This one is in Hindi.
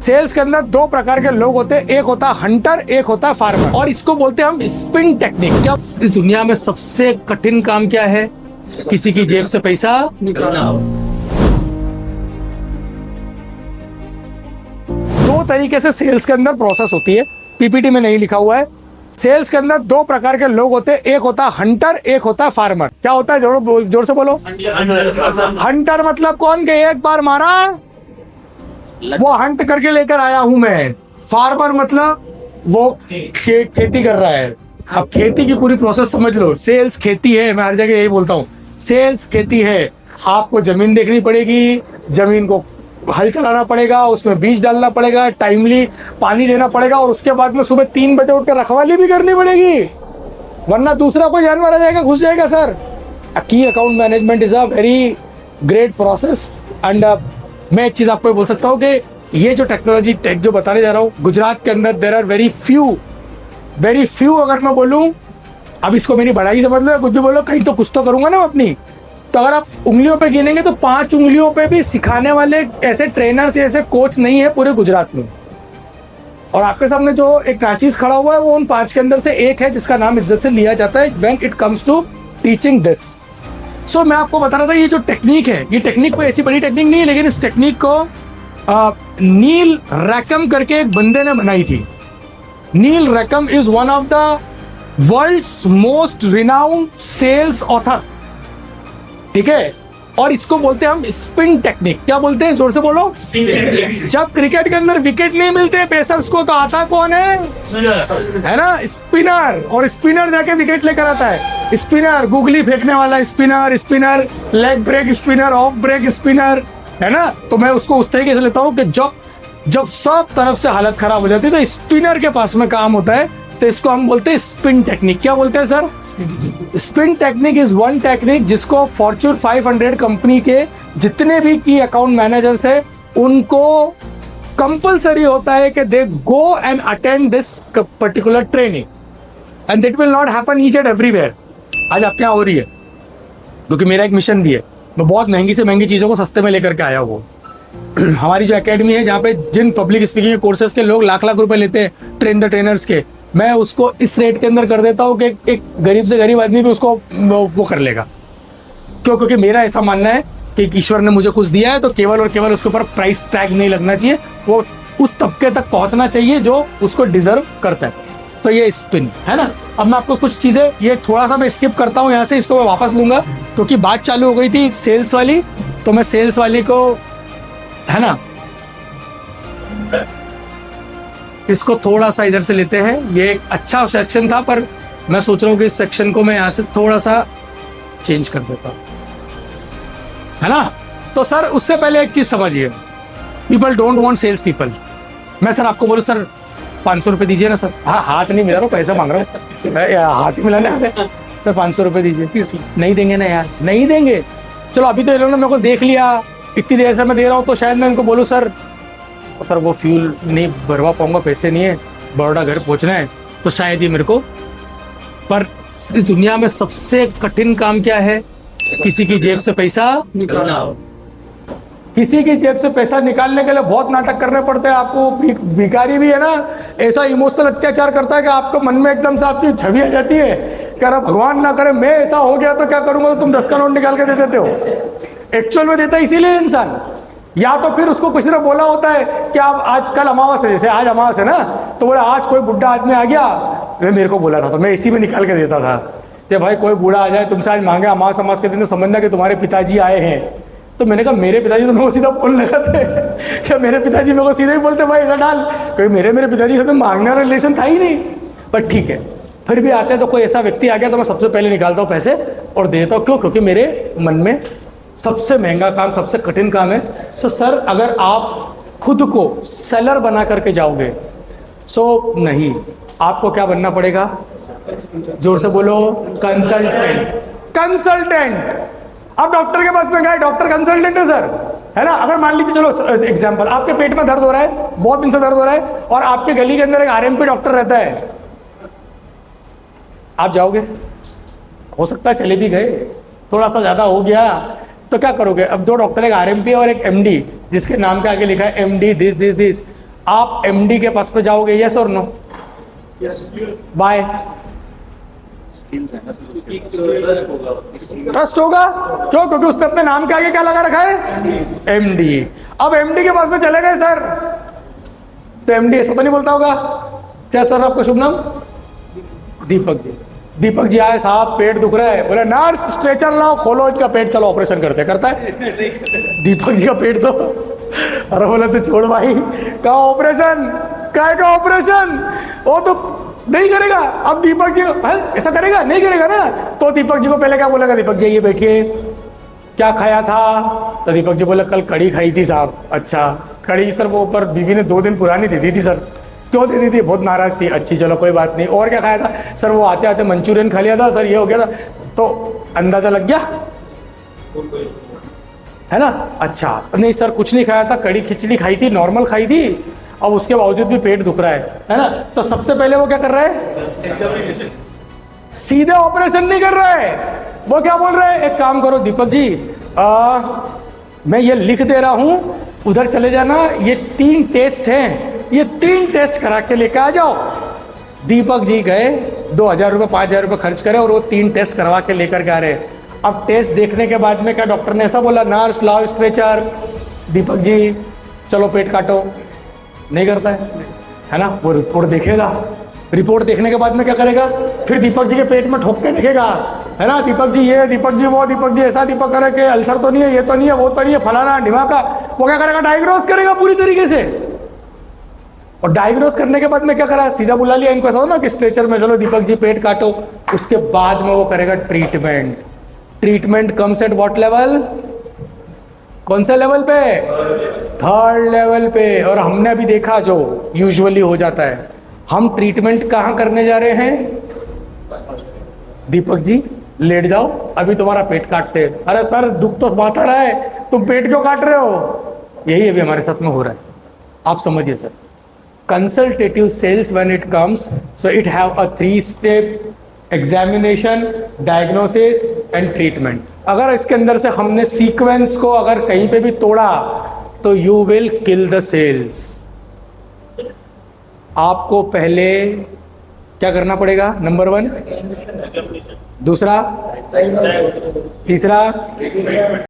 सेल्स के अंदर दो प्रकार के लोग होते हैं, एक होता है हंटर, एक होता है फार्मर, और इसको बोलते हैं हम स्पिन टेक्निक। क्या इस दुनिया में सबसे कठिन काम क्या है? किसी की जेब से पैसा निकालना। दो तरीके से सेल्स के अंदर प्रोसेस होती है, पीपीटी में नहीं लिखा हुआ है। सेल्स के अंदर दो प्रकार के लोग होते हैं, एक होता है हंटर, एक होता है फार्मर। क्या होता है? जोर से बोलो। हंटर मतलब कौन के एक बार मारा वो हंट करके लेकर आया हूं मैं। फार्मर मतलब वो खेती कर रहा है। अब खेती की पूरी प्रोसेस समझ लो। सेल्स खेती है, मैं हर जगह यही बोलता हूँ, सेल्स खेती है। आपको जमीन देखनी पड़ेगी, जमीन को हल चलाना पड़ेगा, उसमें बीज डालना पड़ेगा, टाइमली पानी देना पड़ेगा, और उसके बाद में सुबह 3 बजे उठकर रखवाली भी करनी पड़ेगी, वरना दूसरा कोई जानवर आ जाएगा, घुस जाएगा। सर, की account management is a very great process. And मैं एक चीज आपको बोल सकता हूँ कि ये जो टेक्नोलॉजी टेक जो बताने जा रहा हूँ, गुजरात के अंदर देयर आर वेरी फ्यू अगर मैं बोलूँ, अब इसको मेरी बड़ाई समझ लो, कुछ भी बोलो, कहीं तो कुछ तो करूंगा ना अपनी। तो अगर आप उंगलियों पे गिनेंगे तो 5 उंगलियों पे भी सिखाने वाले ऐसे ट्रेनर्स, ऐसे कोच नहीं है पूरे गुजरात में। और आपके सामने जो एक नाचीज खड़ा हुआ है वो उन 5 के अंदर से एक है, जिसका नाम इज्जत से लिया जाता है when it comes to teaching this. So मैं आपको बता रहा था, ये जो टेक्निक है, ये टेक्निक कोई ऐसी बड़ी टेक्निक नहीं है, लेकिन इस टेक्निक को नील रैकम करके एक बंदे ने बनाई थी। Neil Rackham is one of the world's most renowned sales author, ठीक है। और इसको बोलते हैं हम स्पिन टेक्निक। क्या बोलते हैं? जोर से बोलो। जब क्रिकेट के अंदर विकेट नहीं मिलते पेसर्स को, तो आता कौन है ना? स्पिनर। और स्पिनर जाके विकेट लेकर आता है। स्पिनर गुगली फेंकने वाला spinner leg break spinner, off break spinner, है ना। तो मैं उसको उस तरीके से लेता हूं कि जब सब तरफ से हालत खराब हो जाती है तो स्पिनर के पास में काम होता है, तो इसको हम बोलते हैं स्पिन टेक्निक। क्या बोलते हैं sir? Spin technique is one technique जिसको फॉर्च्यून 500 कंपनी के जितने भी की अकाउंट मैनेजर्स है उनको कंपलसरी होता है कि they go and attend this particular training, and that will not happen each and everywhere. आज आपके यहाँ हो रही है क्योंकि मेरा एक मिशन भी है। मैं बहुत महंगी से महंगी चीज़ों को सस्ते में लेकर के आया हूँ। हमारी जो एकेडमी है, जहाँ पे जिन पब्लिक स्पीकिंग के कोर्सेज के लोग लाख लाख रुपए लेते हैं ट्रेन द ट्रेनर्स के, मैं उसको इस रेट के अंदर कर देता हूँ कि एक गरीब से गरीब आदमी भी उसको वो कर लेगा। क्यों? क्योंकि मेरा ऐसा मानना है कि ईश्वर ने मुझे कुछ दिया है तो केवल और केवल उसके ऊपर प्राइस टैग नहीं लगना चाहिए, वो उस तबके तक पहुंचना चाहिए जो उसको डिजर्व करता है। तो ये स्पिन है ना। अब मैं आपको कुछ चीजें, ये थोड़ा सा मैं स्किप करता हूँ यहाँ से, इसको मैं वापस लूंगा क्योंकि बात चालू हो गई थी सेल्स वाली, तो मैं सेल्स वाली को, है ना, इसको थोड़ा सा इधर से लेते हैं। ये एक अच्छा सेक्शन था, पर मैं सोच रहा हूँ कि इस सेक्शन को मैं यहाँ से थोड़ा सा चेंज कर देता हूँ, है ना। तो सर, उससे पहले एक चीज समझिए, people don't want sales people. मैं सर आपको बोलूँ सर 500 रुपये दीजिए ना सर। हाँ, हाथ नहीं मिला रहा हूँ, पैसा मांग रहा हूँ, हाथ ही मिलाने आते सर। 500 रुपये दीजिए। नहीं देंगे ना यार, नहीं देंगे। चलो अभी तो इन्होंने मेरे को देख लिया, इतनी देर से मैं दे रहा हूँ, तो शायद मैं इनको बोलूँ सर वो फ्यूल नहीं भरवा पाऊंगा, पैसे नहीं है, बड़ौदा घर पहुंचना है, तो शायद ही मेरे को। पर इस दुनिया में सबसे कठिन काम क्या है? किसी की जेब से पैसा निकालना। किसी की जेब से पैसा निकालने के लिए बहुत नाटक करने पड़ते हैं आपको। भिखारी भी है ना, ऐसा इमोशनल अत्याचार करता है कि आपको मन में एकदम से आपकी छवि आ जाती है कि अरे भगवान ना करे मैं ऐसा हो गया तो क्या करूंगा, तो तुम 10 का नोट निकाल के दे देते हो। एक्चुअल में देता है इसीलिए इंसान, या तो फिर उसको किसी ने बोला होता है कि आप आज कल अमावस है, जैसे आज अमावस है ना, तो बोला आज कोई बुढ़ा आदमी आ गया, मेरे को बोला था तो मैं इसी में निकाल के देता था कि भाई कोई बूढ़ा आ जाए तुमसे आज मांगे अमावस के दिन, तो समझना कि तुम्हारे पिताजी आए हैं। तो मैंने कहा मेरे पिताजी तो मेरे को सीधा बोलने लगाते क्या? मेरे पिताजी मेरे को सीधे ही बोलते भाई ऐसा डाल, क्योंकि मेरे पिताजी से तो मांगने वाला रिलेशन था ही नहीं। पर ठीक है, फिर भी आते हैं तो कोई ऐसा व्यक्ति आ गया तो मैं सबसे पहले निकालता हूँ पैसे और देता हूँ। क्यों? क्योंकि मेरे मन में सबसे महंगा काम, सबसे कठिन काम है। सो सर, अगर आप खुद को सेलर बना करके जाओगे, सो नहीं, आपको क्या बनना पड़ेगा? जोर से बोलो। कंसल्टेंट। आप डॉक्टर के पास में गए, डॉक्टर कंसल्टेंट है सर, है ना। अगर मान लीजिए, चलो एग्जांपल, आपके पेट में दर्द हो रहा है, बहुत दिन से दर्द हो रहा है, और आपके गली के अंदर एक आरएमपी डॉक्टर रहता है, आप जाओगे? हो सकता है चले भी गए, थोड़ा सा ज्यादा हो गया, तो क्या करोगे? अब 2 डॉक्टर, एक आरएमपी और एक एमडी, जिसके नाम के आगे लिखा है एमडी दिस, आप एमडी के पास पे जाओगे, यस और नो? बाय। ट्रस्ट होगा, क्यों? क्योंकि उसने अपने नाम के आगे क्या लगा रखा है? एमडी। अब एमडी के पास में चले गए सर, तो एमडी ऐसा तो नहीं बोलता होगा, क्या सर आपका शुभ नाम? दीपक जी। दीपक जी आए, साहब पेट दुख रहा है, बोले नर्स स्ट्रेचर लाओ, खोलो इनका पेट, चलो ऑपरेशन करते। करता है दीपक जी का पेट तो, अरे बोला तो छोड़ भाई, का ऑपरेशन, काय का ऑपरेशन, वो तो नहीं करेगा। अब दीपक जी ऐसा करेगा? नहीं करेगा ना। तो दीपक जी को पहले क्या बोलेगा? दीपक जी ये बैठिए, क्या खाया था? तो दीपक जी बोले कल कड़ी खाई थी साहब। अच्छा कड़ी सर, वो ऊपर बीवी ने 2 दिन पुरानी दे दी थी सर। क्यों दे दी थी? बहुत नाराज थी। अच्छी चलो कोई बात नहीं। और क्या खाया था? सर वो आते आते मंचूरियन खा लिया था सर, ये हो गया था। तो अंदाजा लग गया है ना? अच्छा नहीं सर कुछ नहीं खाया था, कड़ी खिचड़ी खाई थी, नॉर्मल खाई थी, अब उसके बावजूद भी पेट दुख रहा है ना? तो सबसे पहले वो क्या कर रहा है? सीधे ऑपरेशन नहीं कर रहा है, वो क्या बोल रहे हैं? एक काम करो दीपक जी, मैं ये लिख दे रहा हूं, उधर चले जाना, ये 3 टेस्ट हैं, ये 3 टेस्ट करा के लेके आ जाओ। दीपक जी गए, 2000 रुपये 5000 रुपये खर्च करे और वो 3 टेस्ट करवा के लेकर के आ रहे। अब टेस्ट देखने के बाद में क्या डॉक्टर ने ऐसा बोला, नर्स लाओ स्ट्रेचर, दीपक जी चलो पेट काटो? नहीं करता है ना? वो रिपोर्ट देखेगा, रिपोर्ट देखने के बाद में क्या करेगा? फिर दीपक जी के पेट में ठोक के देखेगा, है ना? दीपक जी ये, दीपक जी वो, दीपक जी ऐसा, दीपक करे कि अल्सर तो नहीं है, ये तो नहीं है, वो तो नहीं है, फलाना ढिमाका। वो क्या करेगा? डायग्नोस करेगा पूरी तरीके से। और डायग्नोस करने के बाद में क्या करा? सीधा बुला लिया इनको, ऐसा हो ना कि स्ट्रेचर में चलो दीपक जी पेट काटो। उसके बाद में वो करेगा treatment. Treatment comes at what level? कौन से लेवल पे? 3rd लेवल पे। और हमने अभी देखा जो यूजुअली हो जाता है, हम ट्रीटमेंट कहां करने जा रहे हैं? दीपक जी लेट जाओ, अभी तुम्हारा पेट काटते हैं। अरे सर दुख तो बात आ रहा है, तुम पेट क्यों काट रहे हो? यही अभी हमारे साथ में हो रहा है, आप समझिए sir. Consultative sales when it comes, so it have a 3-step examination, diagnosis and treatment. अगर इसके अंदर से हमने सीक्वेंस को अगर कहीं पे भी तोड़ा तो you will kill the sales. आपको पहले क्या करना पड़ेगा? नंबर 1, दूसरा, तीसरा,